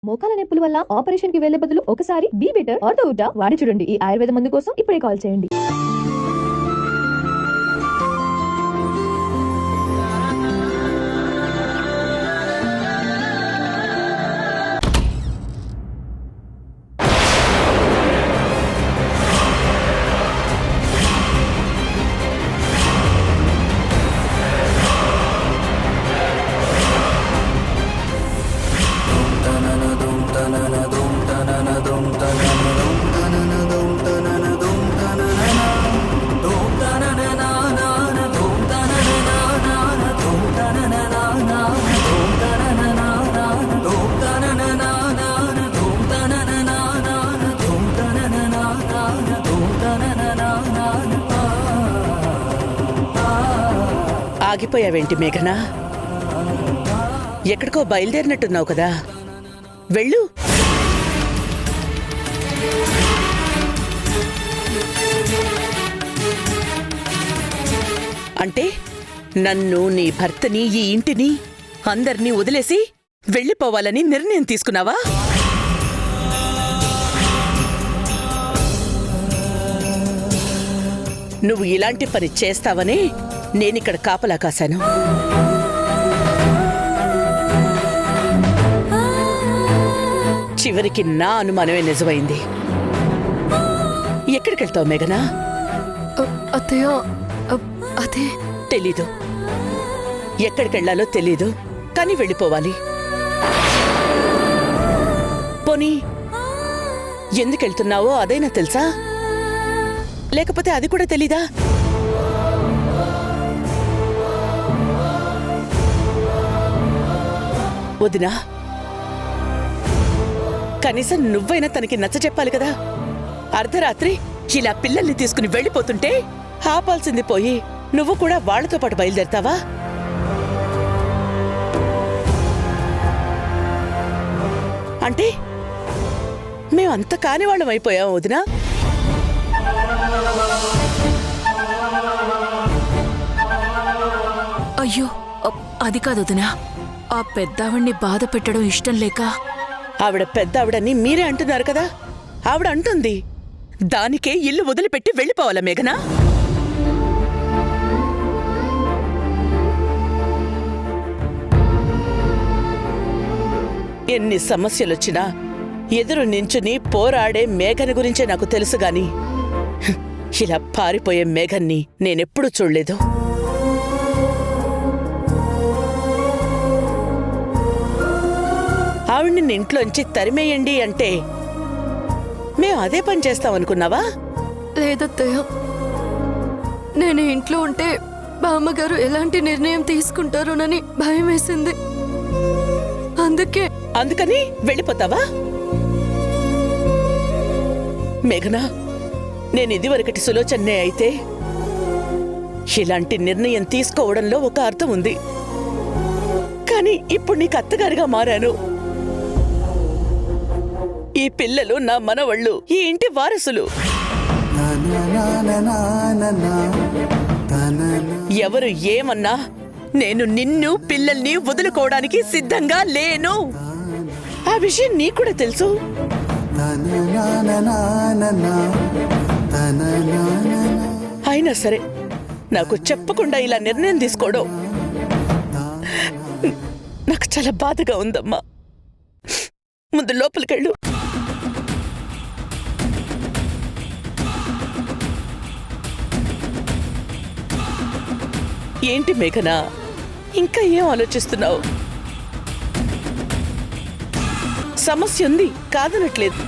మోకాల నొప్పుల వల్ల ఆపరేషన్ కి వెళ్లే బదులు ఒకసారి బీ బెటర్ ఆర్థోవుడ్డా వాడి చూడండి. ఈ ఆయుర్వేద మందు కోసం ఇప్పుడే కాల్ చేయండి. ఆగిపోయావేంటి మేఘనా? ఎక్కడికో బయలుదేరినట్టున్నావు కదా, వెళ్ళు. అంటే నన్ను, నీ భర్తని, ఈ ఇంటిని, అందర్నీ వదిలేసి వెళ్ళిపోవాలని నిర్ణయం తీసుకున్నావా? నువ్వు ఇలాంటి పని చేస్తావని నేనిక్కడ కాపలా కాశాను. చివరికి నా అనుమానమే నిజమైంది. ఎక్కడికెళ్తావు మేఘనా? అత్తయ్య, అదే తెలీదు. ఎక్కడికెళ్లాలో తెలీదు, కానీ వెళ్ళిపోవాలి. పోనీ ఎందుకెళ్తున్నావో అదైనా తెలుసా? లేకపోతే అది కూడా తెలీదా? వదినా, కనీసం నువ్వైనా తనకి నచ్చ చెప్పాలి కదా. అర్ధరాత్రి ఇలా పిల్లల్ని తీసుకుని వెళ్ళిపోతుంటే ఆపాల్సింది పోయి నువ్వు కూడా వాళ్లతో పాటు బయలుదేరతావా? అంటే మేమంత కానివాళ్ళం అయిపోయాం వదినా. అయ్యో, అది కాదు వదినా. ఆ పెద్దావిడ్ని బాధ పెట్టడం ఇష్టం లేక. ఆవిడ పెద్దావిడని మీరే అంటున్నారు కదా. ఆవిడ అంటుంది దానికే ఇల్లు వదిలిపెట్టి వెళ్ళిపోవాలా మేఘనా? ఎన్ని సమస్యలొచ్చినా ఎదురు నించుని పోరాడే మేఘన గురించే నాకు తెలుసుగాని ఇలా పారిపోయే మేఘన్ని నేనెప్పుడూ చూడలేదు. ఆవిడ్ని ఇంట్లోంచి తరిమేయండి అంటే మేం అదే పని చేస్తామనుకున్నావా? లేదత్తయ్య, నేను ఇంట్లో ఉంటే బామ్మగారు ఎలాంటి నిర్ణయం తీసుకుంటారోనని భయం వేసింది. అందుకని వెళ్ళిపోతావా? మేఘనా, నేను ఇదివరకటి సులోచన్నే అయితే ఇలాంటి నిర్ణయం తీసుకోవడంలో ఒక అర్థం ఉంది. కానీ ఇప్పుడు నీకు అత్తగారిగా మారాను. ఈ పిల్లలు నా మనవళ్ళు, ఈ ఇంటి వారసులు. ఎవరు ఏమన్నా నేను నిన్ను, పిల్లల్ని వదులుకోవడానికి సిద్ధంగా లేను. ఆ విషయం నీకు కూడా తెలుసు. అయినా సరే నాకు చెప్పకుండా ఇలా నిర్ణయం తీసుకోవడం నాకు చాలా బాధగా ఉందమ్మా. ముందు లోపలికెళ్ళు. ఏంటి మేఘనా, ఇంకా ఏం ఆలోచిస్తున్నావు? సమస్య ఉంది, కాదనట్లేదు.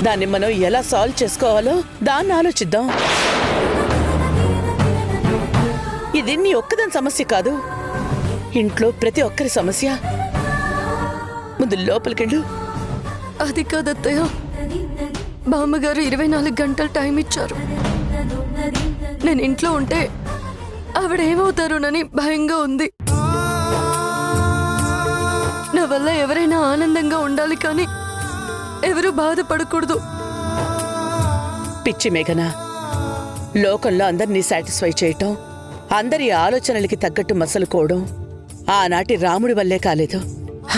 దాన్ని మనం ఎలా సాల్వ్ చేసుకోవాలో దాన్ని ఆలోచిద్దాం. ఇది నీ ఒక్కదాని సమస్య కాదు, ఇంట్లో ప్రతి ఒక్కరి సమస్య. ముందు లోపలికెళ్ళు. అది కాదత్తయ్య, బామ్మగారు 24 గంటలు టైం ఇచ్చారు. నేను ఇంట్లో ఉంటే ఆవిడ ఏమవుతారోనని భయంగా ఉంది. నా వల్ల ఎవరైనా ఆనందంగా ఉండాలి, కానీ ఎవరూ బాధపడకూడదు. పిచ్చి మేఘనా, లోకంలో అందరినీ సాటిస్ఫై చేయటం, అందరి ఆలోచనలకి తగ్గట్టు మసలుకోవడం ఆనాటి రాముడి వల్లే కాలేదు.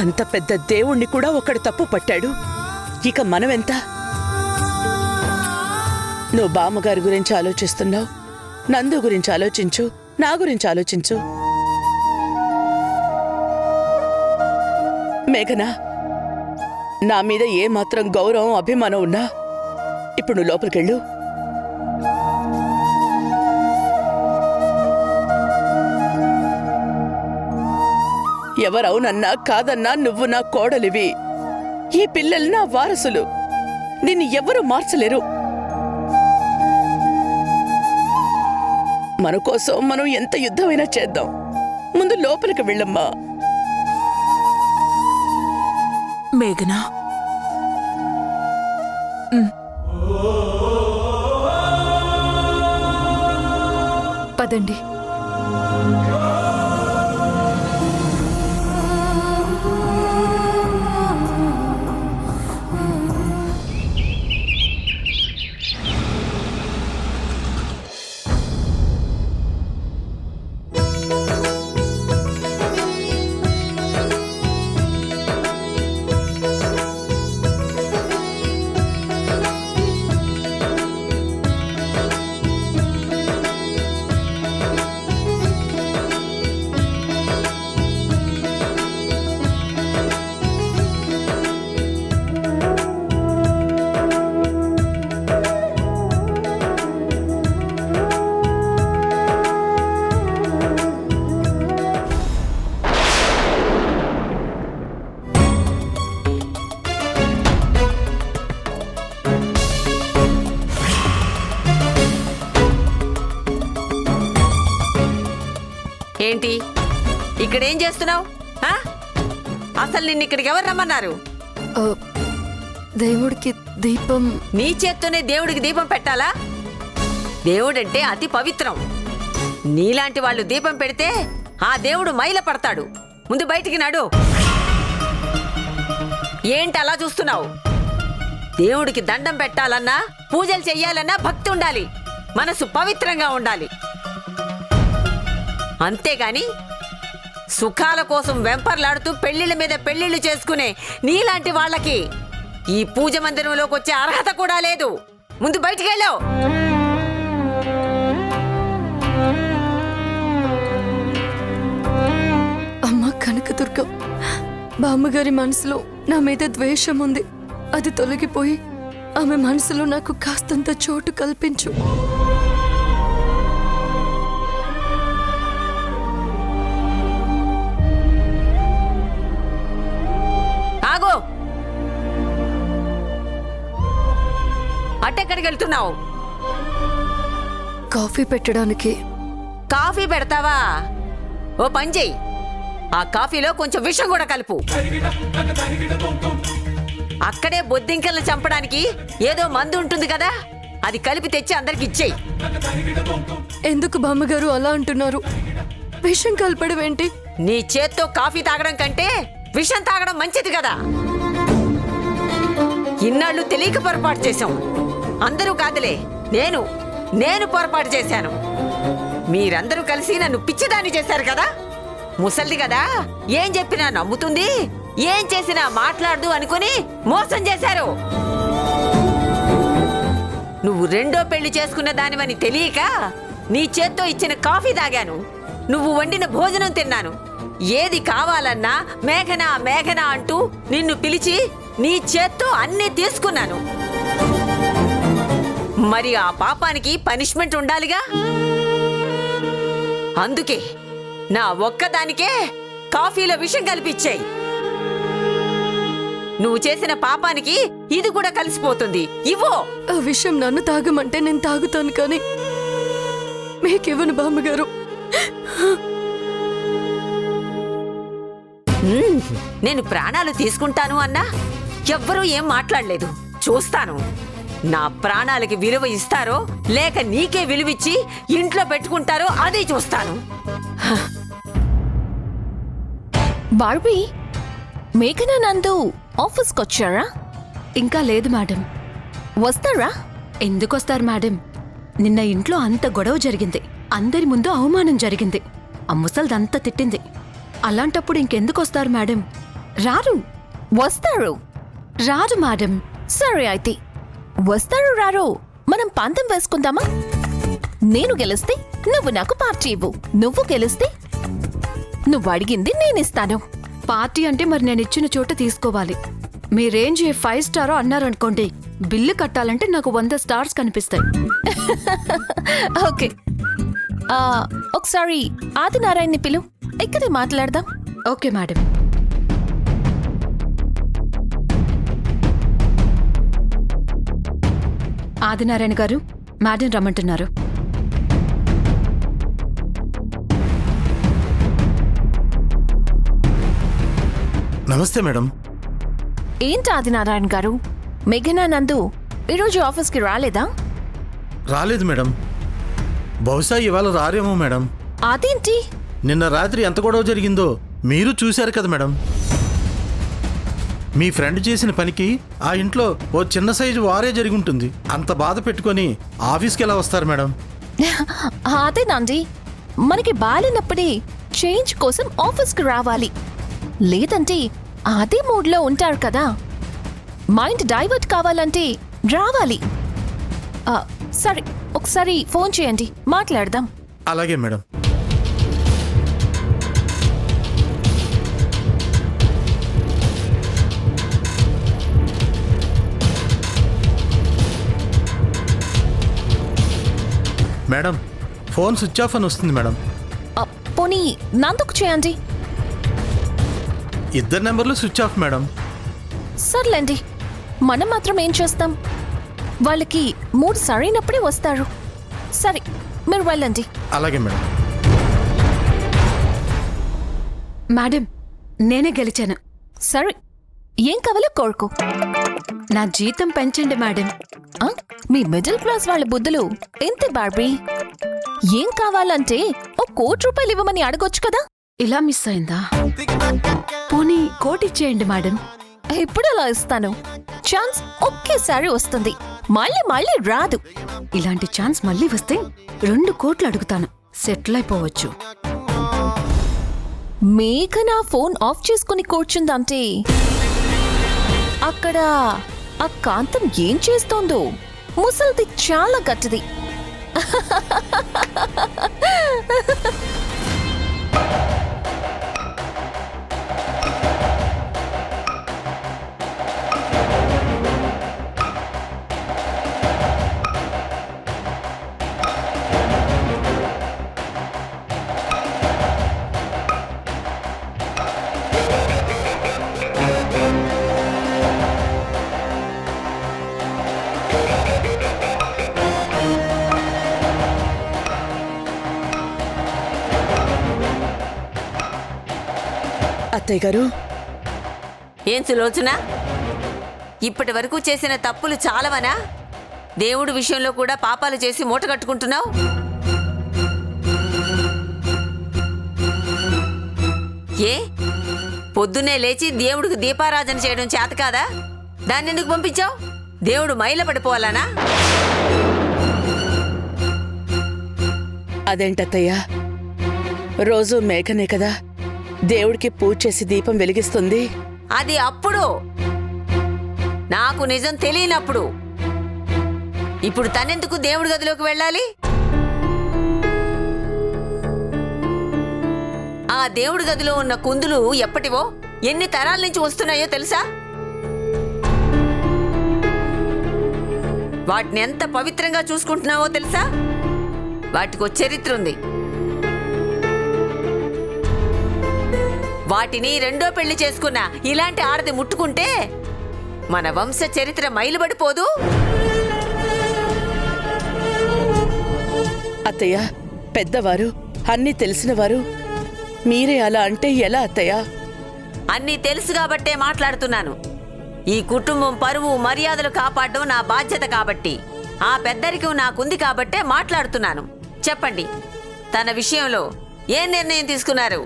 అంత పెద్ద దేవుణ్ణి కూడా ఒకడు తప్పు పట్టాడు. ఇక మనమెంత? నువ్వు బామ్మగారి గురించి ఆలోచిస్తున్నావు, నందు గురించి ఆలోచించు, నా గురించి ఆలోచించు. మేఘనా, నా మీద ఏమాత్రం గౌరవం అభిమానం ఉన్నా ఇప్పుడు నువ్వు లోపలికెళ్ళు. ఎవరవునన్నా కాదన్నా నువ్వు నా కోడలివి. ఈ పిల్లలు నా వారసులు. నిన్ను ఎవ్వరూ మార్చలేరు. మన కోసం మనం ఎంత యుద్ధమైనా చేద్దాం. ముందు లోపలికి వెళ్ళమ్మా. మేఘనా, పదండి. ఏంటి ఇక్కడేం చేస్తున్నావు? అసలు నిన్ను ఇక్కడికి ఎవరు రమ్మన్నారు? దేవుడికి దీపం. నీ చేత్తోనే దేవుడికి దీపం పెట్టాలా? దేవుడంటే అతి పవిత్రం. నీలాంటి వాళ్ళు దీపం పెడితే ఆ దేవుడు మైల పడతాడు. ముందు బయటికి నడు. ఏంటి అలా చూస్తున్నావు? దేవుడికి దండం పెట్టాలన్నా, పూజలు చెయ్యాలన్నా భక్తి ఉండాలి, మనసు పవిత్రంగా ఉండాలి. అంతేగాని సుఖాల కోసం వెంపర్లాడుతూ పెళ్లిళ్ళ మీద పెళ్లిళ్ళు చేసుకునే నీలాంటి వాళ్ళకి ఈ పూజ మందిరంలోకి వచ్చే అర్హత కూడా లేదు. ముందు బయటికి వెళ్ళావు. అమ్మ కనకదుర్గ, బామ్మగారి మనసులో నా మీద ద్వేషం ఉంది. అది తొలగిపోయి ఆమె మనసులో నాకు కాస్తంత చోటు కల్పించు. ఆగో, అట్టెక్కడికి వెళ్తున్నావు? కాఫీ పెట్టడానికి. కాఫీ పెడతావా? ఓ పని చెయ్యి, ఆ కాఫీలో కొంచెం విషం కూడా కలుపు. అక్కడే బొద్దింకల్ని చంపడానికి ఏదో మందు ఉంటుంది కదా, అది కలిపి తెచ్చి అందరికి ఇచ్చేయి. ఎందుకు బామ్మగారు అలా అంటున్నారు? విషం కలపడం ఏంటి? నీ చేత్తో కాఫీ తాగడం కంటే విషం తాగడం మంచిది కదా. ఇన్నాళ్ళు తెలియక పొరపాటు చేశాం. అందరూ కాదులే, నేను పొరపాటు చేశాను. మీరందరూ కలిసి నన్ను పిచ్చిదాన్ని చేశారు కదా. ముసల్ది కదా, ఏం చెప్పినా నమ్ముతుంది, ఏం చేసినా మాట్లాడదు అనుకుని మోసం చేశారు. నువ్వు రెండో పెళ్లి చేసుకున్న దానివని తెలియక నీ చేత్తో ఇచ్చిన కాఫీ తాగాను, నువ్వు వండిన భోజనం తిన్నాను. ఏది కావాలన్నా మేఘనా మేఘనా అంటూ నిన్ను పిలిచి నీ చేత్తో అన్నీ తీసుకున్నాను. మరి ఆ పాపానికి పనిష్మెంట్ ఉండాలిగా. అందుకే నా ఒక్కదానికే కాఫీలో విషం కలిపిచ్చాయి. నువ్వు చేసిన పాపానికి ఇది కూడా కలిసిపోతుంది. ఇవ్వో. ఆ విషయం నన్ను తాగమంటే నేను తాగుతాను, కానీ మీకివ్వను బామ్మగారు. నేను ప్రాణాలు తీసుకుంటాను అన్నా ఎవ్వరూ ఏం మాట్లాడలేదు. చూస్తాను నా ప్రాణాలకి విలువ ఇస్తారో లేక నీకే విలువిచ్చి ఇంట్లో పెట్టుకుంటారో అది చూస్తాను. బార్బీ, మేఘనా నందు ఆఫీస్కొచ్చారా? ఇంకా లేదు మేడం. వస్తారా? ఎందుకొస్తారు మేడం? నిన్న ఇంట్లో అంత గొడవ జరిగింది, అందరి ముందు అవమానం జరిగింది, ఆ ముసల్దంతా తిట్టింది. అలాంటప్పుడు ఇంకెందుకొస్తారు మేడం? రారు. వస్తారు. రారు మేడం. సరే అయితే వస్తారు రారు మనం పందెం వేసుకుందామా? నేను గెలిస్తే నువ్వు నాకు పార్టీ ఇవ్వు, నువ్వు గెలిస్తే నువ్వు అడిగింది నేనిస్తాను. పార్టీ అంటే మరి నేను ఇచ్చిన చోట తీసుకోవాలి. మీ రేంజ్ 5 స్టార్ అన్నారనుకోండి, బిల్లు కట్టాలంటే నాకు 100 స్టార్స్ కనిపిస్తాయి. ఓకే, ఒకసారి ఆదినారాయణని పిలు, ఇక్కడే మాట్లాడదాం. Okay madam. ఆదినారాయణ గారు, మేడం రమ్మంటున్నారు. నమస్తే మేడం. ఏంటి ఆదినారాయణ గారు, మేఘనా నందు ఈరోజు ఆఫీస్కి రాలేదా? రాలేదు మేడం. బహుశా ఇవాళ రారేమో మేడం. అదేంటి? నిన్న రాత్రి ఎంత గొడవ జరిగిందో మీరు చూశారు కదా మేడం. మీ ఫ్రెండ్ చేసిన పనికి ఆ ఇంట్లో ఓ చిన్న సైజు వారే జరిగి ఉంటుంది. అంత బాధ పెట్టుకొని ఆఫీస్కి ఎలా వస్తారు మేడం? అదేనండి, మనకి బాలేనప్పుడే చేంజ్ కోసం ఆఫీస్కి రావాలి, లేదంటే అదే మూడ్లో ఉంటారు కదా. మైండ్ డైవర్ట్ కావాలంటే రావాలి. సరే, ఒకసారి ఫోన్ చేయండి, మాట్లాడదాం. అలాగే madam. Madam, phone switch off అని వస్తుంది మేడం. పోనీ నందుకు చేయండి. 2 నెంబర్లు స్విచ్ ఆఫ్ మేడం. సర్లేండి, మనం మాత్రం ఏం చేస్తాం, వాళ్ళకి మూడు సరైనప్పుడే వస్తారు. సరే, మీరు వెళ్ళండి. అలాగే మేడం. మేడం, నేనే గెలిచాను. సరే, ఏం కావాలో కోరుకో. నా జీతం పెంచండి మేడం. మీ మిడిల్ క్లాస్ వాళ్ళ బుద్ధులు ఎంతే బార్బీ. ఏం కావాలంటే ₹1 కోటి ఇవ్వమని అడగొచ్చు కదా. ఇలా మిస్ అయిందా? పోనీ కోటిచ్చేయండి మేడం. ఇప్పుడు అలా ఇస్తాను. ఛాన్స్ ఒకేసారి వస్తుంది, మళ్ళీ మళ్ళీ రాదు. ఇలాంటి ఛాన్స్ మళ్ళీ వస్తే 2 కోట్లు అడుగుతాను, సెటిల్ అయిపోవచ్చు. మేఘనా ఫోన్ ఆఫ్ చేసుకుని కూర్చుందంటే అక్కడ ఆ కాంతం ఏం చేస్తోందో. ముసల్ది చాలా గట్టిది. అత్తయ్య గారు, ఏం సులోచన, ఇప్పటి వరకు చేసిన తప్పులు చాలవనా? దేవుడి విషయంలో కూడా పాపాలు చేసి మూట కట్టుకుంటున్నావు. ఏ పొద్దున్నే లేచి దేవుడికి దీపారాధన చేయడం చేత కాదా? దాన్ని ఎందుకు పంపించావు? దేవుడు మైల పడిపోవాలనా? అదేంటత్తయ్యా, రోజు మేఘనే కదా దేవుడికి పూజ చేసి దీపం వెలిగిస్తుంది. అది అప్పుడు, నాకు నిజం తెలియనప్పుడు. ఇప్పుడు తనెందుకు దేవుడి గదిలోకి వెళ్ళాలి? ఆ దేవుడి గదిలో ఉన్న కుందులు ఎప్పటివో, ఎన్ని తరాల నుంచి వస్తున్నాయో తెలుసా? వాటిని ఎంత పవిత్రంగా చూసుకుంటున్నావో తెలుసా? వాటికో చరిత్ర ఉంది. వాటిని రెండో పెళ్లి చేసుకున్న ఇలాంటి ఆడది ముట్టుకుంటే మన వంశ చరిత్ర మైలుబడిపోదు. అత్తయ్య, పెద్దవారు, అన్నీ తెలిసినవారు, మీరే అలా అంటే ఎలా అత్తయ్య? అన్నీ తెలుసు కాబట్టే మాట్లాడుతున్నాను. ఈ కుటుంబం పరువు మర్యాదలు కాపాడడం నా బాధ్యత కాబట్టి, ఆ పెద్దరికం నాకుంది కాబట్టే మాట్లాడుతున్నాను. చెప్పండి, తన విషయంలో ఏ నిర్ణయం తీసుకున్నారు?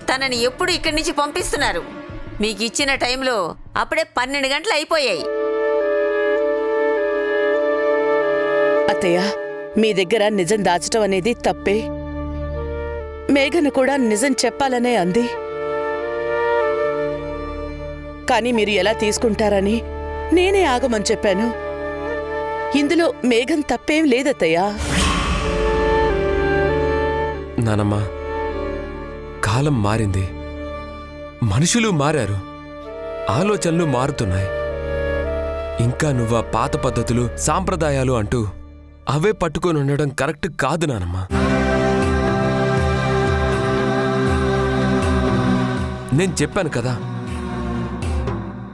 తనని ఎప్పుడు ఇక్కడి నుంచి పంపిస్తున్నారు? మీకు ఇచ్చిన టైంలో అప్పుడే 12 గంటలు అయిపోయాయి. అత్తయ్య, మీ దగ్గర నిజం దాచటం అనేది తప్పే. మేఘన కూడా నిజం చెప్పాలనే అంది. కానీ మీరు ఎలా తీసుకుంటారని నేనే ఆగమని చెప్పాను. ఇందులో మేఘం తప్పేం లేదత్తయ్యా. నానమ్మా, కాలం మారింది, మనుషులు మారారు, ఆలోచనలు మారుతున్నాయి. ఇంకా నువ్వా పాత పద్ధతులు, సాంప్రదాయాలు అంటూ అవే పట్టుకొని ఉండడం కరెక్ట్ కాదు నానమ్మా. నేను చెప్పాను కదా,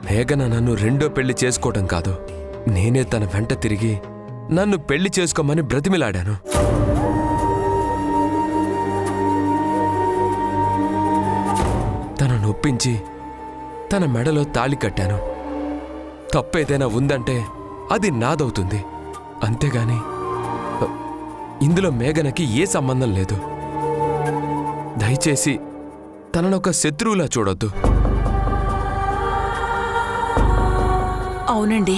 మేఘన నన్ను రెండో పెళ్లి చేసుకోవడం కాదు, నేనే తన వెంట తిరిగి నన్ను పెళ్లి చేసుకోమని బ్రతిమిలాడాను. తన నొప్పించి తన మెడలో తాళి కట్టాను. తప్పేదైనా ఉందంటే అది నాదవుతుంది, అంతేగాని ఇందులో మేఘనకి ఏ సంబంధం లేదు. దయచేసి తననొక శత్రువులా చూడొద్దు. అవునండి,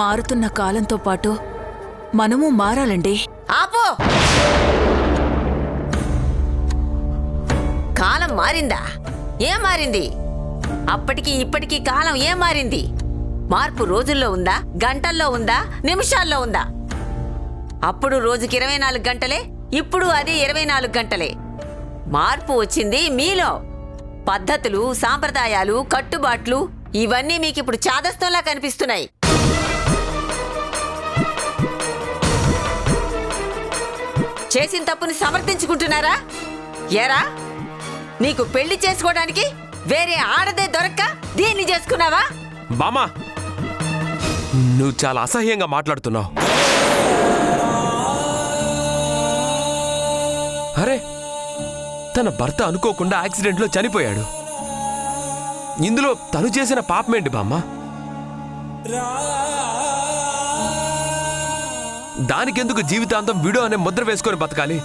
మారుతున్న కాలంతో పాటు మనము మారాలండి. ఆపో! కాలం మారిందా? ఏం మారింది? అప్పటికి ఇప్పటికీ కాలం ఏం మారింది? మార్పు రోజుల్లో ఉందా, గంటల్లో ఉందా, నిమిషాల్లో ఉందా? అప్పుడు రోజుకి 24 గంటలే, ఇప్పుడు అది 24 గంటలే. మార్పు వచ్చింది మీలో. పద్ధతులు, సాంప్రదాయాలు, కట్టుబాట్లు ఇవన్నీ మీకిప్పుడు చాదస్తంలా కనిపిస్తున్నాయి. చేసిన తప్పుని సమర్థించుకుంటున్నారా? ఏరా, నీకు పెళ్లి చేసుకోవడానికి వేరే ఆడదే దొరక్క దీన్ని చేసుకున్నావా? బామా, నువ్వు చాలా అసహ్యంగా మాట్లాడుతున్నావు. అరే, తన భర్త అనుకోకుండా యాక్సిడెంట్లో చనిపోయాడు. ఇందులో తను చేసిన పాపమేంటి బామ్మ? దానికెందుకు జీవితాంతం విడో అనే ముద్ర వేసుకొని బతకాలి?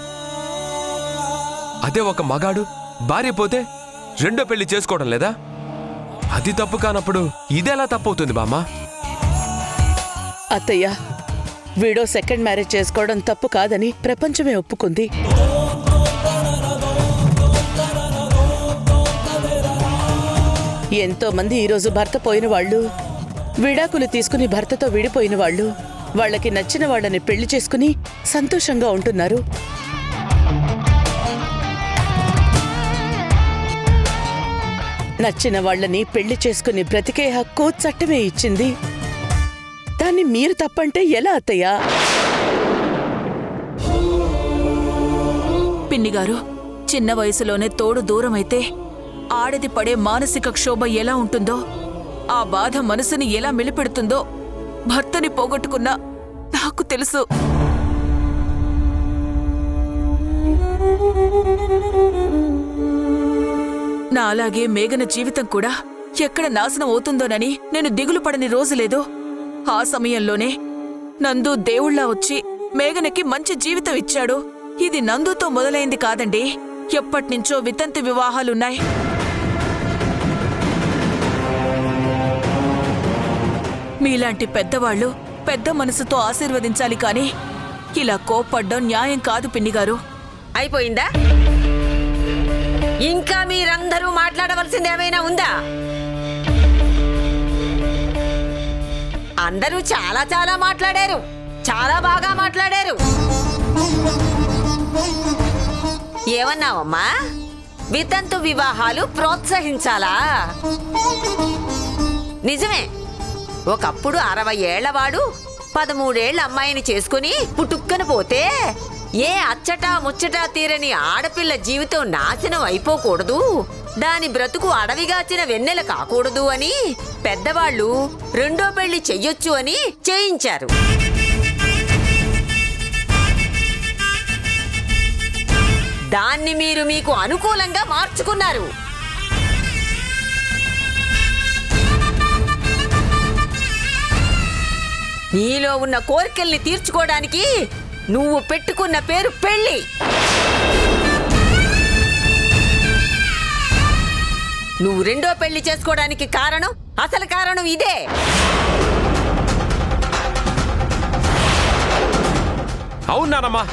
అదే ఒక మగాడు భార్య పోతే రెండో పెళ్లి చేసుకోవడం లేదా? అది తప్పు కానప్పుడు ఇదెలా తప్పవుతుంది బామ్మ? అత్తయ్య, వీడో సెకండ్ మ్యారేజ్ చేసుకోవడం తప్పు కాదని ప్రపంచమే ఒప్పుకుంది. ఎంతో మంది ఈరోజు భర్త పోయిన వాళ్ళు, విడాకులు తీసుకుని భర్తతో విడిపోయిన వాళ్ళు, వాళ్ళకి నచ్చిన వాళ్ళని పెళ్లి చేసుకుని సంతోషంగా ఉంటున్నారు. నచ్చిన వాళ్ళని పెళ్లి చేసుకుని బ్రతికే హక్కు చట్టమే ఇచ్చింది. దాన్ని మీరు తప్పంటే ఎలా అత్తయ్యా? పిన్నిగారు, చిన్న వయసులోనే తోడు దూరమైతే ఆడది పడే మానసిక క్షోభ ఎలా ఉంటుందో, ఆ బాధ మనసుని ఎలా మెలిపెడుతుందో భర్తని పోగొట్టుకున్నా నాకు తెలుసు. నా అలాగే మేఘన జీవితం కూడా ఎక్కడ నాశనం అవుతుందోనని నేను దిగులు పడని రోజు లేదు. ఆ సమయంలోనే నందు దేవుళ్లా వచ్చి మేఘనకి మంచి జీవితం ఇచ్చాడు. ఇది నందుతో మొదలైంది కాదండి, ఎప్పటినుంచో వితంతు వివాహాలున్నాయి. మీలాంటి పెద్దవాళ్లు పెద్ద మనసుతో ఆశీర్వదించాలి కాని ఇలా కోప్పడ్డం న్యాయం కాదు పిన్నిగారు. అయిపోయిందా? ఇంకా మీరందరూ మాట్లాడవలసింది ఏమైనా ఉందా? అందరూ చాలా చాలా మాట్లాడారు, చాలా బాగా మాట్లాడారు. ఏమన్నావమ్మా? వితంతు వివాహాలు ప్రోత్సహించాలా? నిజమే, ఒకప్పుడు 60 ఏళ్లవాడు 13 ఏళ్ల అమ్మాయిని చేసుకుని పుట్టుక్కన పోతే ఏ అచ్చటా ముచ్చటా తీరని ఆడపిల్ల జీవితం నాశనం అయిపోకూడదు, దాని బ్రతుకు అడవిగాచిన వెన్నెల కాకూడదు అని పెద్దవాళ్లు రెండో పెళ్లి చెయ్యొచ్చు అని చేయించారు. దాన్ని మీరు మీకు అనుకూలంగా మార్చుకున్నారు. నీలో ఉన్న కోరికల్ని తీర్చుకోవడానికి నువ్వు పెట్టుకున్న పేరు పెళ్లి. నువ్వు రెండో పెళ్లి చేసుకోవడానికి కారణం, అసలు కారణం ఇదే. అవును నానమ్మా,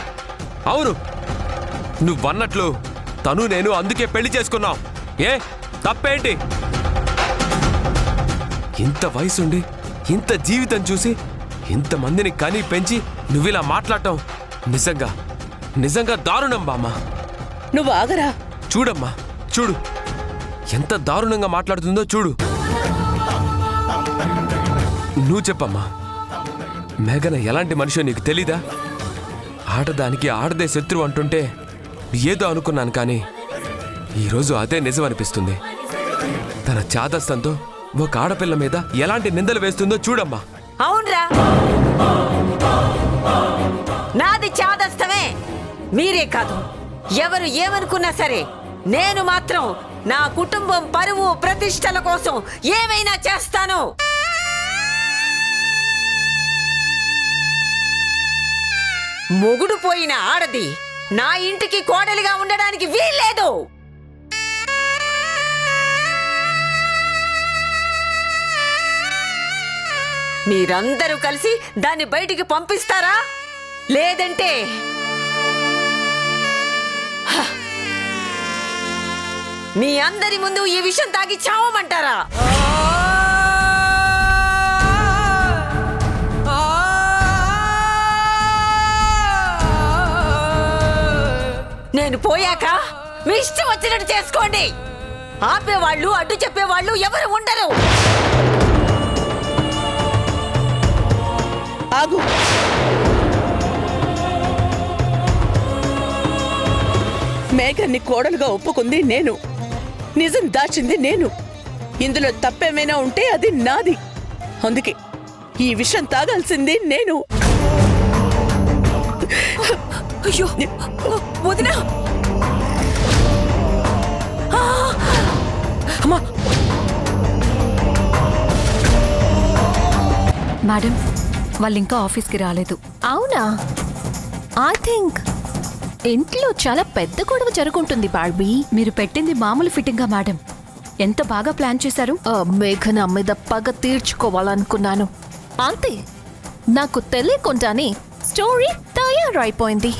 అవును, నువ్వన్నట్లు తను నేను అందుకే పెళ్లి చేసుకున్నాం. ఏ తప్పేంటి? ఇంత వయసుండి ఇంత జీవితం చూసి ఇంతమందిని కని పెంచి నువ్విలా మాట్లాడటం నిజంగా నిజంగా దారుణం బామ్మ. నువ్వు ఆగరా. చూడమ్మా, చూడు ఎంత దారుణంగా మాట్లాడుతుందో చూడు. నువ్వు చెప్పమ్మా, మేఘన ఎలాంటి మనిషో నీకు తెలీదా? ఆడదానికి ఆడదే శత్రువు అంటుంటే ఏదో అనుకున్నాను, కానీ ఈరోజు అదే నిజం అనిపిస్తుంది. తన చాదస్తంతో ఒక ఆడపిల్ల మీద ఎలాంటి నిందలు వేస్తుందో చూడమ్మా. అవునరా, నాది చాదస్తమే. మీరే కాదు, ఎవరు ఏమనుకున్నా సరే, నేను మాత్రం నా కుటుంబం పరువు ప్రతిష్టల కోసం ఏమైనా చేస్తాను. మొగుడు పోయిన ఆడది నా ఇంటికి కోడలిగా ఉండడానికి వీల్లేదు. మీరందరూ కలిసి దాన్ని బయటికి పంపిస్తారా, లేదంటే మీ అందరి ముందు ఈ విషయం తాగి చావమంటారా? నేను పోయాక మీ ఇష్టం వచ్చినట్టు చేసుకోండి. ఆపేవాళ్ళు, అడ్డు చెప్పేవాళ్ళు ఎవరు ఉండరు. ఆగు. మేఘన్ని కోడలుగా ఒప్పుకుంది నేను, నిజం దాచింది నేను. ఇందులో తప్పేమైనా ఉంటే అది నాది. అందుకే ఈ విషయం తాగాల్సింది నేను. అయ్యో వదినా, అమ్మా. మేడం, వాళ్ళు ఇంకా ఆఫీస్కి రాలేదు. అవునా? ఐ థింక్ ఇంట్లో చాలా పెద్ద గొడవ జరుగుంటుంది బార్బీ. మీరు పెట్టింది మామూలు ఫిట్టింగా మేడం? ఎంత బాగా ప్లాన్ చేశారు. మేఘన మీద పగ తీర్చుకోవాలనుకున్నాను, అంతే. నాకు తెలియకుండానే స్టోరీ తయారైపోయింది.